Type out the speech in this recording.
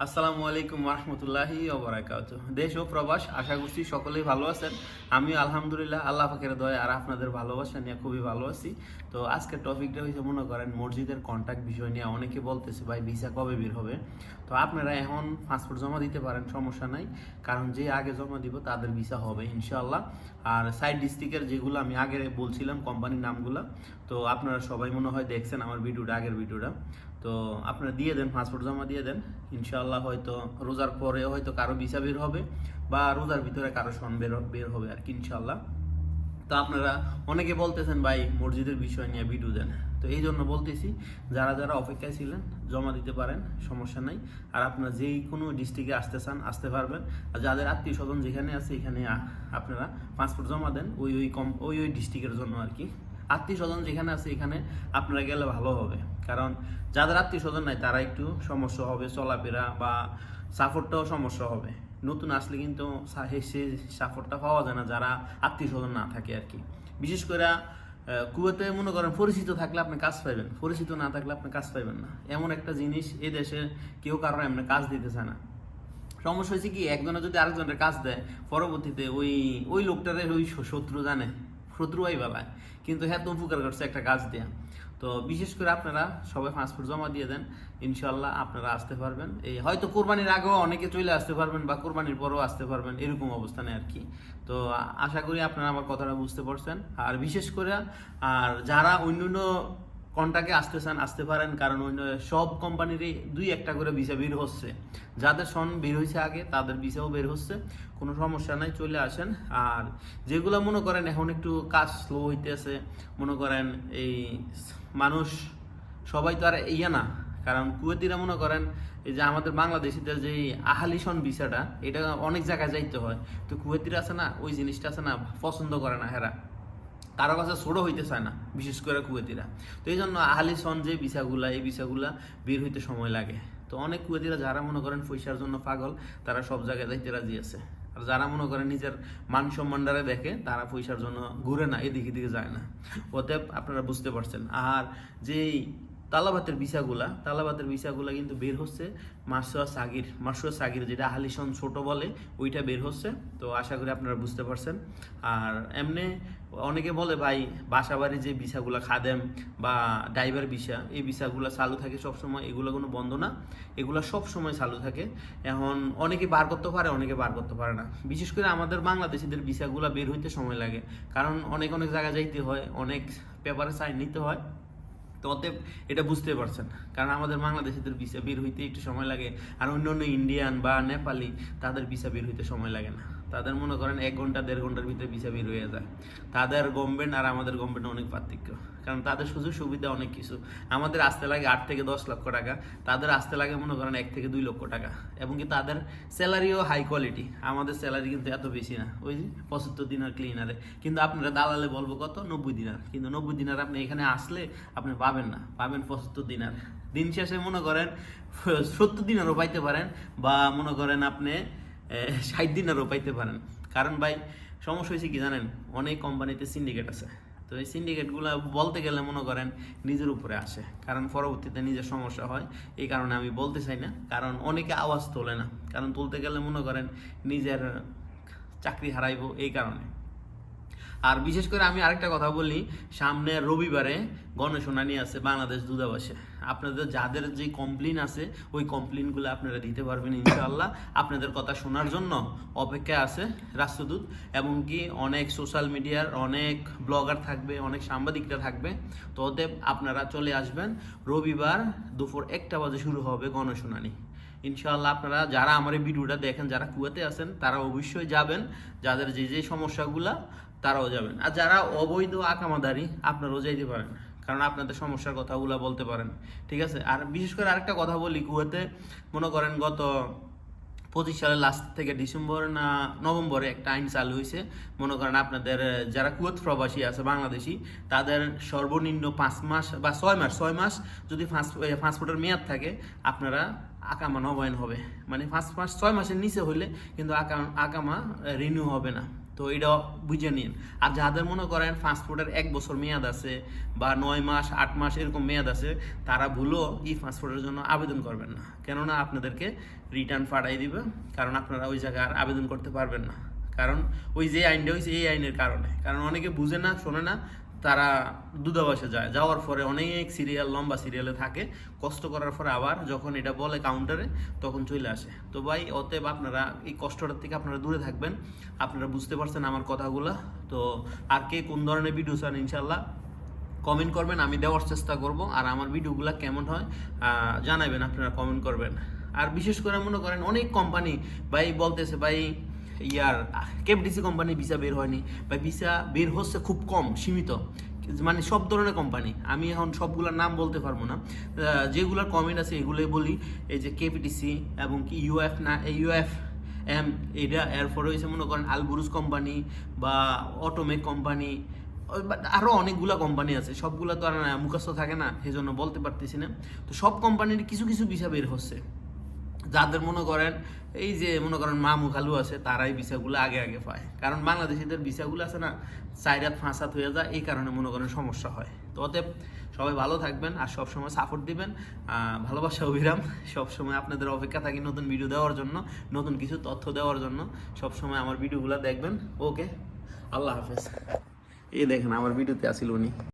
আসসালামু আলাইকুম রহমতুল্লাহি ওবরাকাতুহ। দেশ ও প্রবাস, আশা করছি সকলেই ভালো আছেন। আমি আলহামদুলিল্লাহ আল্লাহ পাকের দয়া আর আপনাদের ভালোবাসা নিয়ে খুবই ভালো আছি। তো আজকের টপিকটা হয়েছে মনে করেন মসজিদের কন্ট্যাক্ট বিষয় নিয়ে। অনেকে বলতেছে ভাই ভিসা কবে বের হবে। তো আপনারা এখন পাসপোর্ট জমা দিতে পারেন, সমস্যা নাই, কারণ যে আগে জমা দিব তাদের ভিসা হবে ইনশাআল্লাহ। আর সাইড ডিস্ট্রিক্টের যেগুলো আমি আগে বলছিলাম কোম্পানির নামগুলো, তো আপনারা সবাই মনে হয় দেখছেন আমার ভিডিওটা, আগের ভিডিওটা। তো আপনারা দিয়ে দেন, পাসপোর্ট জমা দিয়ে দেন। ইনশাআল্লাহ হয়তো রোজার পরে হয়তো কারো ভিসা বের হবে বা রোজার ভিতরে কারো সন বের হবে আর কি ইনশাআল্লাহ। তো আপনারা অনেকে বলতেছেন ভাই মসজিদের বিষয় নিয়ে ভিডিও দেন, তো এই জন্য বলতেছি যারা যারা অপেক্ষায় ছিলেন জমা দিতে পারেন, সমস্যা নাই। আর আপনারা যেই কোনো ডিস্ট্রিক্টে আসতে চান আসতে পারবেন। আর যাদের আত্মীয় স্বজন যেখানে আছে এখানে আপনারা পাসপোর্ট জমা দেন ওই ডিস্ট্রিক্টের জন্য আর কি। আত্মীয় স্বজন যেখানে আছে এখানে আপনারা গেলে ভালো হবে, কারণ যাদের আত্মীয় স্বজন নাই তারা একটু সমস্যা হবে, চলাফেরা বা সাপোর্টটাও সমস্যা হবে। নতুন আসলে কিন্তু সে সাপোর্টটা পাওয়া যায় না যারা আত্মীয় স্বজন না থাকে আর কি। বিশেষ করে কুয়েতে মনে করেন পরিচিত থাকলে আপনি কাজ পাইবেন, পরিচিত না থাকলে আপনি কাজ পাইবেন না। এমন একটা জিনিস এই দেশে কেউ কারোর এমনি কাজ দিতে চায় না। সমস্যা হয়েছে কি, একজনে যদি আরেকজনের কাজ দেয় পরবর্তীতে ওই ওই লোকটারে ওই শত্রু জানে, শত্রুয়াই বেলায়, কিন্তু হ্যাঁ তো উপকার করছে একটা কাজ দেয়া। তো বিশেষ করে আপনারা সবাই পাসপোর্ট জমা দিয়ে দেন, ইনশাল্লাহ আপনারা আসতে পারবেন। এই হয়তো কোরবানির আগেও অনেকে চলে আসতে পারবেন বা কোরবানির পরেও আসতে পারবেন, এরকম অবস্থানে আর কি। তো আশা করি আপনারা আমার কথাটা বুঝতে পারছেন। আর বিশেষ করে আর যারা অন্য কন্টাকে আসতে চান আসতে পারেন, কারণ অন্য সব কোম্পানিরই দুই একটা করে ভিসা বের হচ্ছে। যাদের সন বের হয়েছে আগে তাদের ভিসাও বের হচ্ছে, কোনো সমস্যা নাই, চলে আসেন। আর যেগুলো মনে করেন এখন একটু কাজ স্লো হইতেছে, মনে করেন এই মানুষ সবাই তো আর ইয়া না, কারণ কুয়েতিরা মনে করেন এই যে আমাদের বাংলাদেশিদের যে আহালিসন ভিসাটা, এটা অনেক জায়গায় যাইতে হয়। তো কুয়েতিরা আছে না, ওই জিনিসটা আছে না, পছন্দ করে না হেরা, কারো কাছে ছোট হইতে চায় না, বিশেষ করে কুয়েতিরা। তো এই জন্য আহলিসন যে ভিসাগুলা, এই ভিসাগুলা বের হইতে সময় লাগে। তো অনেক কুয়েতিরা যারা মনে করেন পয়সার জন্য পাগল, তারা সব জায়গায় যাইতে রাজি আছে। আর যারা মনে করেন নিজের মান সম্মানটারে দেখে, তারা পয়সার জন্য ঘুরে না, এদিকে দিকে যায় না। অতএব আপনারা বুঝতে পারছেন। আর যেই তালাবাতের ভিসাগুলা কিন্তু বের হচ্ছে মাসুয়া সাগির যেটা আহলিসন ছোট বলে, ওইটা বের হচ্ছে। তো আশা করি আপনারা বুঝতে পারছেন। আর এমনি অনেকে বলে ভাই বাসাবাড়ি যে ভিসাগুলা খাদেম বা ড্রাইভার ভিসা, এই ভিসাগুলো চালু থাকে সবসময়, এগুলো কোনো বন্ধ না, এগুলো সব সময় চালু থাকে। এখন অনেকে বার করতে পারে, অনেকে বার করতে পারে না। বিশেষ করে আমাদের বাংলাদেশিদের ভিসাগুলো বের হইতে সময় লাগে, কারণ অনেক অনেক জায়গায় যাইতে হয়, অনেক পেপারে সাইন নিতে হয়। তো অতএব এটা বুঝতে পারছেন, কারণ আমাদের বাংলাদেশিদের ভিসা বের হইতে একটু সময় লাগে। আর অন্য অন্য ইন্ডিয়ান বা নেপালি তাদের ভিসা বের হইতে সময় লাগে না, তাদের মনে করেন 1 ঘন্টা 1.5 ঘন্টার ভিতরে ভিসা বের হয়ে যায়। তাদের গভর্নমেন্ট আর আমাদের গভর্নমেন্ট অনেক পার্থক্য, কারণ তাদের সুযোগ সুবিধা অনেক কিছু। আমাদের আসতে লাগে 8 থেকে 10 লক্ষ টাকা, তাদের আসতে লাগে মনে করেন 1 থেকে 2 লক্ষ টাকা। এবং কি তাদের স্যালারিও হাই কোয়ালিটি, আমাদের স্যালারি কিন্তু এত বেশি না, ওই 75 দিনার ক্লিনারে। কিন্তু আপনারা দালালে বলবো কত, 90 দিনার। কিন্তু 90 দিনার আপনি এখানে আসলে আপনি পাবেন না, পাবেন 75 দিনার। দিন শেষে মনে করেন 70 দিনারও পাইতে পারেন, বা মনে করেন আপনি 60 দিনারও পাইতে পারেন। কারণ ভাই সমস্যা হয়েছে কি জানেন, অনেক কোম্পানিতে সিন্ডিকেট আছে। তো এই সিন্ডিকেটগুলো বলতে গেলে মনে করেন নিজের উপরে আসে, কারণ পরবর্তীতে নিজের সমস্যা হয়। এই কারণে আমি বলতে চাই না, কারণ অনেকে আওয়াজ তোলে না, কারণ তুলতে গেলে মনে করেন নিজের চাকরি হারাইবো, এই কারণে। আর বিশেষ করে আমি আরেকটা কথা বলি, সামনে রবিবারে গণশুনানি আছে বাংলাদেশ দূতাবাসে। আপনাদের যাদের যে কমপ্লেন আছে ওই কমপ্লেনগুলো আপনারা দিতে পারবেন ইনশাআল্লাহ। আপনাদের কথা শোনার জন্য অপেক্ষায় আছে রাষ্ট্রদূত, এবং কি অনেক সোশ্যাল মিডিয়ার অনেক ব্লগার থাকবে, অনেক সাংবাদিকরা থাকবে। তো অতএব আপনারা চলে আসবেন, রবিবার দুপুর 1টা বাজে শুরু হবে গণশুনানি ইনশাআল্লাহ। আপনারা যারা আমার এই ভিডিওটা দেখেন, যারা কুয়েতে আছেন, তারা অবশ্যই যাবেন, যাদের যে যে সমস্যাগুলা তারাও যাবেন। আর যারা অবৈধ আকামাদারি আপনারাও যাইতে পারেন, কারণ আপনাদের সমস্যার কথাগুলো বলতে পারেন, ঠিক আছে। আর বিশেষ করে আরেকটা কথা বলি, কুয়েতে মনে করেন গত 25 সালের লাস্ট থেকে ডিসেম্বর না নভেম্বরে একটা আইন চালু হয়েছে। মনে করেন আপনাদের যারা কুয়েত প্রবাসী আছে বাংলাদেশি, তাদের সর্বনিম্ন 5 মাস বা 6 মাস যদি পাসপোর্টের মেয়াদ থাকে, আপনারা আকামা নবায়ন হবে। মানে 5 মাস 6 মাসের নিচে হইলে কিন্তু আকামা রিনিউ হবে না। তো এটা বুঝে নিন। আর যাদের মনে করেন পাসপোর্টের 1 বছর মেয়াদ আছে বা 9 মাস 8 মাস এরকম মেয়াদ আছে, তারা ভুলও ই পাসপোর্টের জন্য আবেদন করবেন না, কেননা আপনাদেরকে রিটার্ন পাঠাই দিবে, কারণ আপনারা ওই জায়গায় আর আবেদন করতে পারবেন না। কারণ ওই যে আইনটা হয়েছে এই আইনের কারণে, কারণ অনেকে বুঝে না শোনে না, তারা দূতাবাসে যায়, যাওয়ার পরে অনেক সিরিয়াল লম্বা সিরিয়ালে থাকে, কষ্ট করার পরে আবার যখন এটা বলে কাউন্টারে তখন চলে আসে। তো ভাই অতএব আপনারা এই কষ্টটার থেকে আপনারা দূরে থাকবেন। আপনারা বুঝতে পারছেন আমার কথাগুলো। তো আর কে কোন ধরনের ভিডিও চান ইনশাল্লাহ কমেন্ট করবেন, আমি দেওয়ার চেষ্টা করব। আর আমার ভিডিওগুলো কেমন হয় জানাবেন, আপনারা কমেন্ট করবেন। আর বিশেষ করে মনে করেন অনেক কোম্পানি ভাই বলতেছে ভাই ইয়ার কেএফডিসি কোম্পানি ভিসা বের হয়নি, ভাই ভিসা বের হচ্ছে খুব কম সীমিত, মানে সব ধরনের কোম্পানি, আমি এখন সবগুলোর নাম বলতে পারবো না, যেগুলোর কমেন্ট আছে এগুলোই বলি। এই যে কেপিটিসি এবং কি ইউএফ না ইউএফ এম, এটা এরপরে হয়েছে মনে করেন আলবুরুজ কোম্পানি বা অটোমেক কোম্পানি, আরও অনেকগুলো কোম্পানি আছে, সবগুলো তো আর মুখস্থ থাকে না, সেই জন্য বলতে পারতেছি না। তো সব কোম্পানির কিছু কিছু ভিসা বের হচ্ছে, যাদের মনে করেন এই যে মনে করেন মামু খালু আছে, তারাই ভিসাগুলো আগে আগে পায়, কারণ বাংলাদেশিদের ভিসাগুলো আছে না 4-5 হয়ে যায়, এই কারণে মনে করেন সমস্যা হয়। তো অতএব সবাই ভালো থাকবেন আর সবসময় সাপোর্ট দিবেন। ভালোবাসা অবিরাম, সবসময় আপনাদের অপেক্ষা থাকি নতুন ভিডিও দেওয়ার জন্য, নতুন কিছু তথ্য দেওয়ার জন্য। সবসময় আমার ভিডিওগুলো দেখবেন। ওকে, আল্লাহ হাফেজ। এই দেখেন আমার ভিডিওতে আসিল উনি।